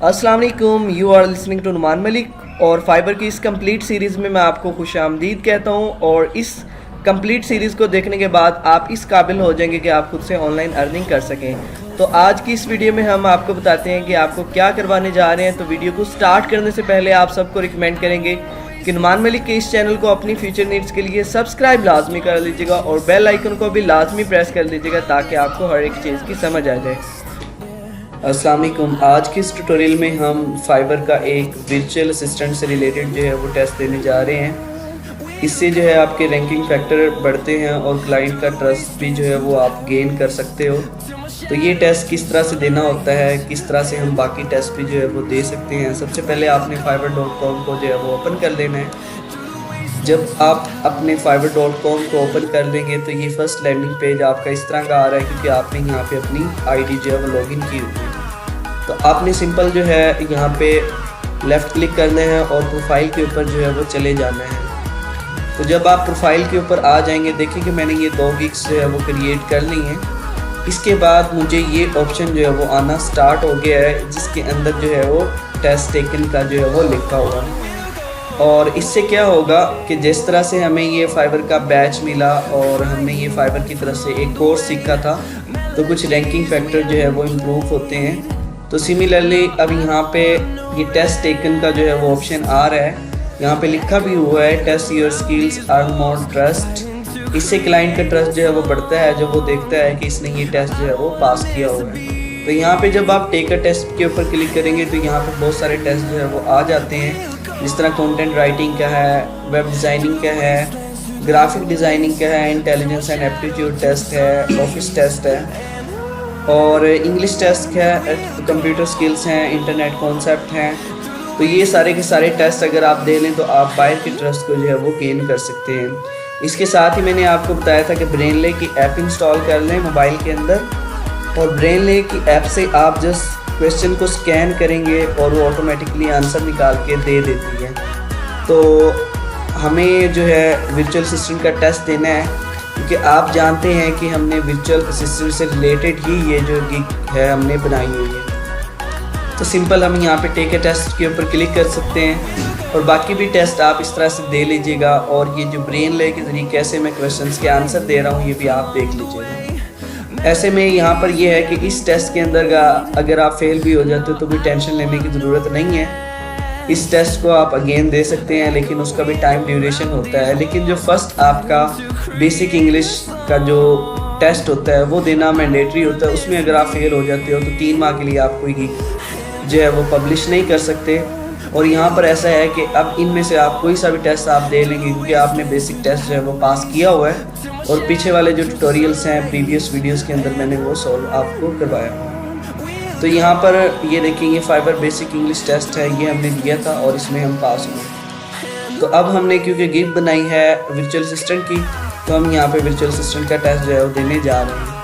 अस्सलाम वालेकुम, you are listening to Numan Malik और फाइबर की इस कंप्लीट सीरीज़ में मैं आपको खुशामदीद कहता हूँ। और इस कंप्लीट सीरीज़ को देखने के बाद आप इस काबिल हो जाएंगे कि आप खुद से ऑनलाइन अर्निंग कर सकें। तो आज की इस वीडियो में हम आपको बताते हैं कि आपको क्या करवाने जा रहे हैं। तो वीडियो को स्टार्ट करने से पहले आप सबको रिकमेंड करेंगे कि नुमान मलिक के इस चैनल को अपनी फ्यूचर नीड्स के लिए सब्सक्राइब लाजमी कर लीजिएगा और बेल आइकन को भी लाजमी प्रेस कर लीजिएगा ताकि आपको हर एक चीज़ की समझ आ जाए। अस्सलाम वालेकुम, आज की इस ट्यूटोरियल में हम फाइबर का एक वर्चुअल असिस्टेंट से रिलेटेड जो है वो टेस्ट देने जा रहे हैं। इससे जो है आपके रैंकिंग फैक्टर बढ़ते हैं और क्लाइंट का ट्रस्ट भी जो है वो आप गेन कर सकते हो। तो ये टेस्ट किस तरह से देना होता है, किस तरह से हम बाकी टेस्ट भी जो है वो दे सकते हैं। सबसे पहले आपने fiverr.com को जो है वो ओपन कर लेना है। जब आप अपने fiverr.com को ओपन कर देंगे तो ये फर्स्ट लैंडिंग पेज आपका इस तरह का आ रहा है क्योंकि आपने यहाँ पे अपनी आईडी जो है वो लॉगिन की हुई है। तो आपने सिंपल जो है यहाँ पे लेफ़्ट क्लिक करना है और प्रोफाइल के ऊपर जो है वो चले जाना है। तो जब आप प्रोफाइल के ऊपर आ जाएंगे देखिए कि मैंने ये 2 गिग्स जो है वो क्रिएट कर ली हैं। इसके बाद मुझे ये ऑप्शन जो है वो आना स्टार्ट हो गया है जिसके अंदर जो है वो टेस्ट टेकन का जो है वो लिखा हुआ है। और इससे क्या होगा कि जिस तरह से हमें ये फाइबर का बैच मिला और हमने ये फाइबर की तरफ से एक कोर्स सीखा था तो कुछ रैंकिंग फैक्टर जो है वो इम्प्रूव होते हैं। तो सिमिलरली अब यहाँ पे ये टेस्ट टेकन का जो है वो ऑप्शन आ रहा है। यहाँ पे लिखा भी हुआ है test your skills earn more trust. इससे क्लाइंट का ट्रस्ट जो है वो बढ़ता है जब वो देखता है कि इसने ये टेस्ट जो है वो पास किया हुआ है। तो यहाँ पे जब आप टेक अ टेस्ट के ऊपर क्लिक करेंगे तो यहाँ पे बहुत सारे टेस्ट जो है वो आ जाते हैं, जिस तरह कंटेंट राइटिंग का है, वेब डिज़ाइनिंग का है, ग्राफिक डिज़ाइनिंग का है, इंटेलिजेंस एंड एप्टीट्यूड टेस्ट है, ऑफिस टेस्ट है और इंग्लिश टेस्ट है, कंप्यूटर स्किल्स हैं, इंटरनेट कॉन्सेप्ट हैं। तो ये सारे के सारे टेस्ट अगर आप दे लें तो आप बायर के ट्रस्ट को जो है वो गेन कर सकते हैं। इसके साथ ही मैंने आपको बताया था कि ब्रेनले की ऐप इंस्टॉल कर लें मोबाइल के अंदर और ब्रेनले की ऐप से आप जस्ट क्वेश्चन को स्कैन करेंगे और वो ऑटोमेटिकली आंसर निकाल के दे देती है। तो हमें जो है वर्चुअल असिस्टेंट का टेस्ट देना है क्योंकि आप जानते हैं कि हमने वर्चुअल असिस्टेंट से रिलेटेड ही ये जो गिग है हमने बनाई हुई है। तो सिंपल हम यहाँ पे टेक अ टेस्ट के ऊपर क्लिक कर सकते हैं और बाकी भी टेस्ट आप इस तरह से दे लीजिएगा। और ये जो ब्रेनले के ज़रिए कैसे मैं क्वेश्चंस के आंसर दे रहा हूँ ये भी आप देख लीजिएगा। ऐसे में यहाँ पर ये है कि इस टेस्ट के अंदर का अगर आप फेल भी हो जाते हो तो कोई टेंशन लेने की ज़रूरत नहीं है। इस टेस्ट को आप अगेन दे सकते हैं लेकिन उसका भी टाइम ड्यूरेशन होता है। लेकिन जो फर्स्ट आपका बेसिक इंग्लिश का जो टेस्ट होता है वो देना मैंडेटरी होता है। उसमें अगर आप फेल हो जाते हो तो 3 माह के लिए आप कोई जो है वो पब्लिश नहीं कर सकते। और यहाँ पर ऐसा है कि अब इनमें से आप कोई सा भी टेस्ट आप दे लेंगे क्योंकि आपने बेसिक टेस्ट जो है वो पास किया हुआ है और पीछे वाले जो ट्यूटोरियल्स हैं प्रीवियस वीडियोस के अंदर मैंने वो सॉल्व आपको करवाया। तो यहाँ पर ये देखिए ये फाइबर बेसिक इंग्लिश टेस्ट है, ये हमने दिया था और इसमें हम पास हुए। तो अब हमने क्योंकि गिग बनाई है वर्चुअल असिस्टेंट की तो हम यहाँ पे वर्चुअल असिस्टेंट का टेस्ट जो है वो देने जा रहे हैं।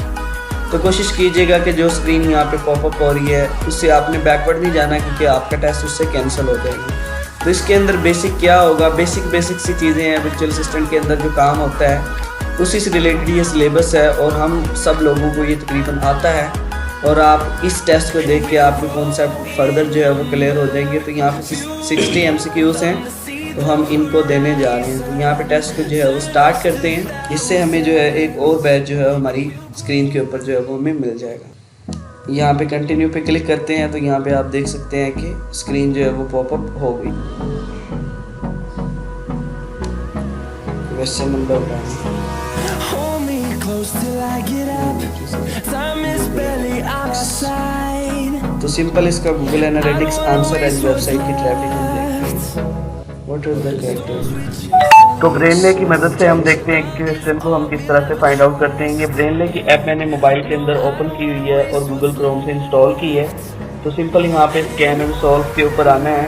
तो कोशिश कीजिएगा कि जो स्क्रीन यहाँ पे पॉपअप हो रही है उससे आपने बैकवर्ड नहीं जाना क्योंकि आपका टेस्ट उससे कैंसिल हो जाएगा। तो इसके अंदर बेसिक क्या होगा, बेसिक सी चीज़ें हैं। वर्चुअल असिस्टेंट के अंदर जो काम होता है उसी से रिलेटेड ये सिलेबस है और हम सब लोगों को ये तकरीबन आता है। और आप इस टेस्ट को देख के आपके कॉन्सेप्ट फर्दर जो है वो क्लियर हो जाएंगे। तो यहाँ पे 60 MCQs हैं तो हम इनको देने जा रहे हैं। तो यहाँ पे टेस्ट को जो है वो स्टार्ट करते हैं। इससे हमें जो है एक और बैच जो है हमारी स्क्रीन के ऊपर जो है वो हमें मिल जाएगा। यहाँ पे कंटिन्यू पे क्लिक करते हैं तो यहाँ पे आप देख सकते हैं कि स्क्रीन जो है वो पॉपअप हो गई। क्वेश्चन नंबर 1 तो सिंपल इसका Google analytics answer and website की ट्रैफिक हम देखते हैं। What is the character. तो ब्रेनले की मदद से हम देखते हैं कि क्वेश्चन को हम किस तरह से फाइंड आउट करते हैं। ये ब्रेनले की ऐप मैंने मोबाइल के अंदर ओपन की हुई है और गूगल क्रोम से इंस्टॉल की है। तो सिंपल यहाँ पे स्कैन एंड सॉल्व के ऊपर आना है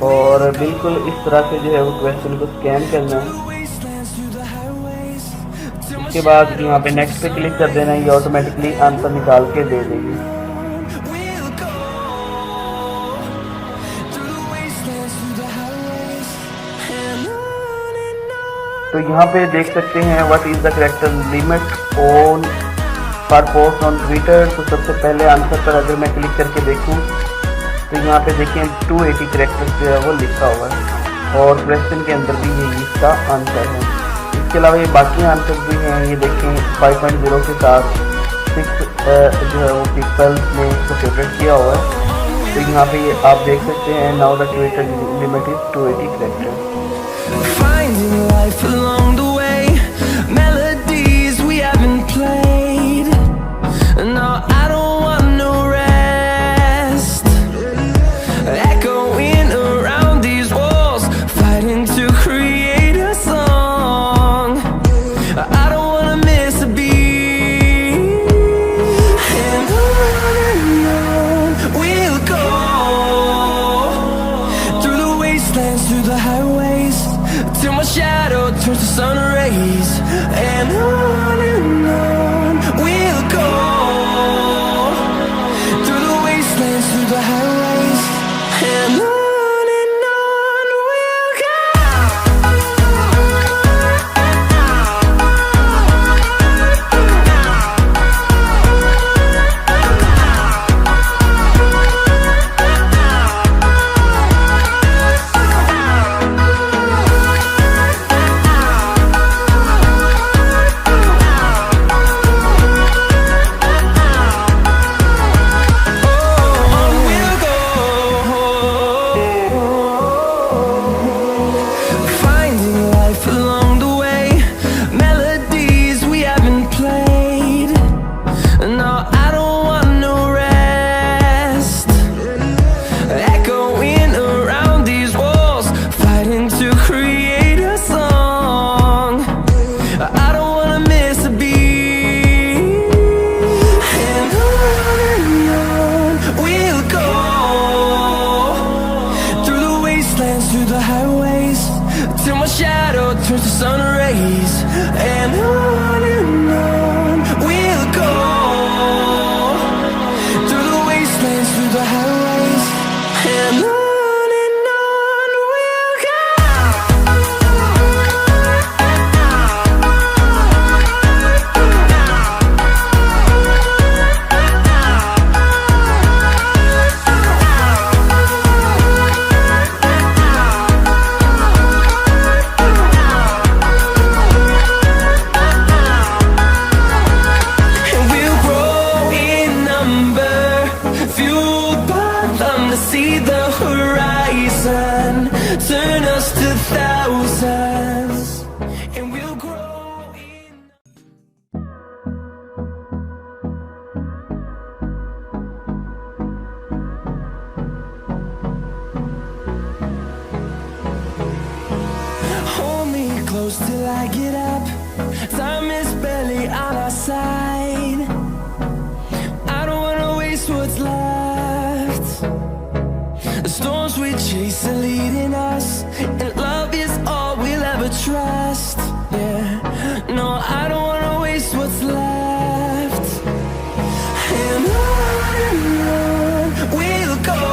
और बिल्कुल इस तरह से जो है वो क्वेश्चन को स्कैन करना है। उसके बाद यहाँ पे नेक्स्ट पे क्लिक कर देना है, ये ऑटोमेटिकली आंसर निकाल के दे देगी। तो यहाँ पे देख सकते हैं what is the character limit on for post on Twitter. तो सबसे पहले आंसर पर अगर मैं क्लिक करके देखूँ तो यहाँ पे देखिए 280 करेक्टर्स जो है वो लिखा हुआ है, और क्वेश्चन के अंदर भी ये इसका आंसर है। इसके अलावा ये बाकी आंसर भी हैं, ये देखें 5.0 के साथ 6 जो है वो पिक्सल्स ने इसको फेवरेट किया हुआ है। तो यहाँ पे ये आप देख सकते हैं, now the Twitter limit is 280 characters. Finding life along the way, melodies we haven't played. No, I don't want no rest. Echoing around these walls, fighting to create a song. I don't wanna miss a beat. And on we'll go, through the wastelands, through the highways, till my shadow turns to sun rays. And on we'll go, through the wastelands, through the highways. And on we'll go. Finding life along the way, melodies we haven't played. No, I don't want no rest. Echoing around these walls, fighting to create a song. I don't wanna miss a beat. And on we'll go, through the wastelands, through the highways, till my shadow turns to sun rays. And on we'll go, through the wastelands, through the highways. And on we'll go. And we'll grow in number, fueled by them to see the horizon, turn us to thousands. And we'll grow in. Hold me close till I get up. Time is barely on our side. I don't wanna waste what's left. The storms we chase are leading us, and love is all we'll ever trust. Yeah, no, I don't wanna waste what's left. And on we'll go,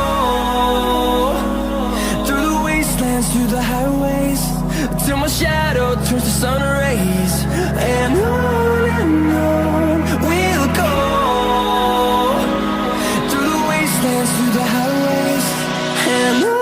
through the wastelands, through the highways, till my shadow turns to sun rays. And on we'll go, through the wastelands, through the highways. And on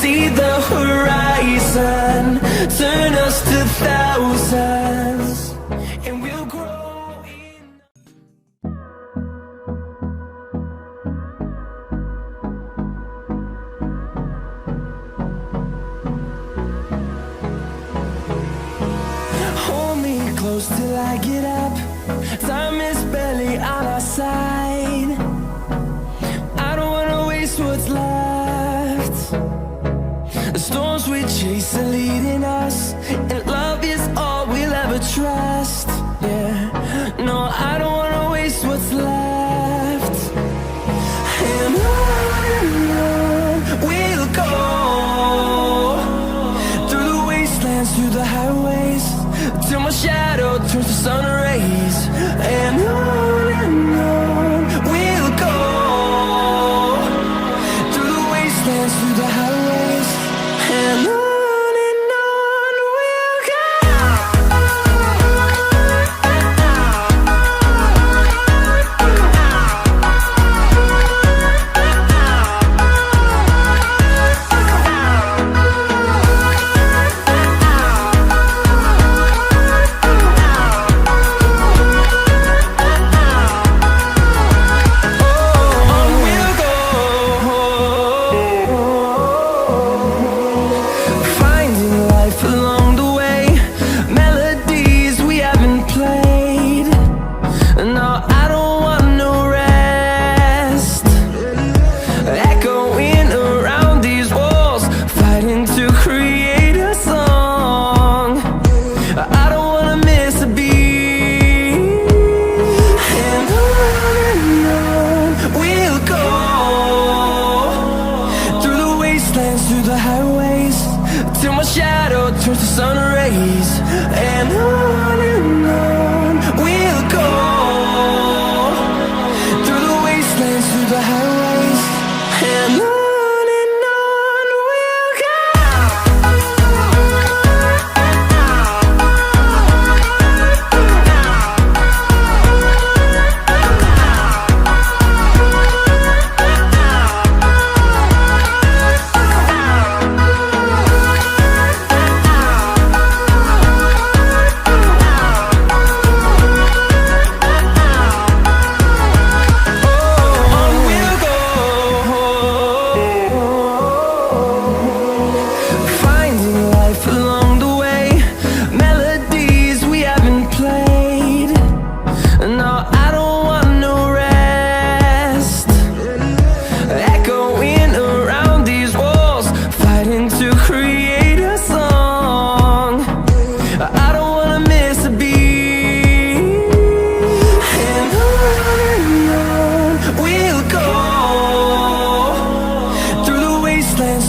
see the horizon, turn us to thousands, and we'll grow in. Hold me close till I get up. Time is barely on our side. I don't wanna waste what's left. The storms we chase are leading us, and love is all we'll ever trust. Yeah, no, I don't wanna waste what's left. And on we'll go, through the wastelands, through the highways, till my shadow turns to sun rays. And on we'll go, through the wastelands, through the highways, and on we'll go. Through the highways, till my shadow turns to sun rays. And on we'll go, through the wastelands, through the highways, and on we'll go.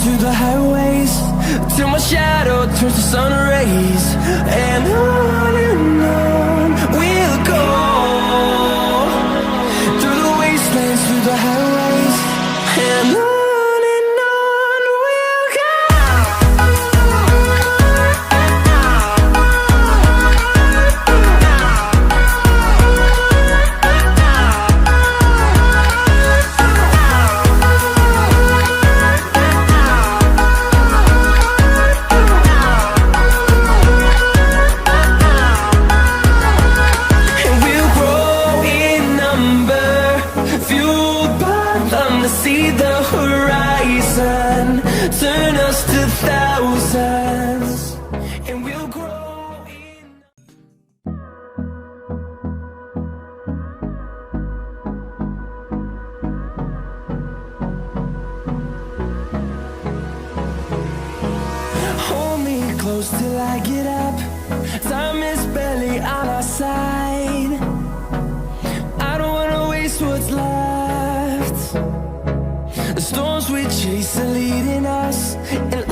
Through the highways, till my shadow turns to sun rays. And on we'll go, through the wastelands, through the highways, and on we'll go. See the horizon, turn us to thousands, and we'll grow in. Hold me close till I get up. Time is barely on our side. I don't wanna waste what's left. The storms we chase are leading us, and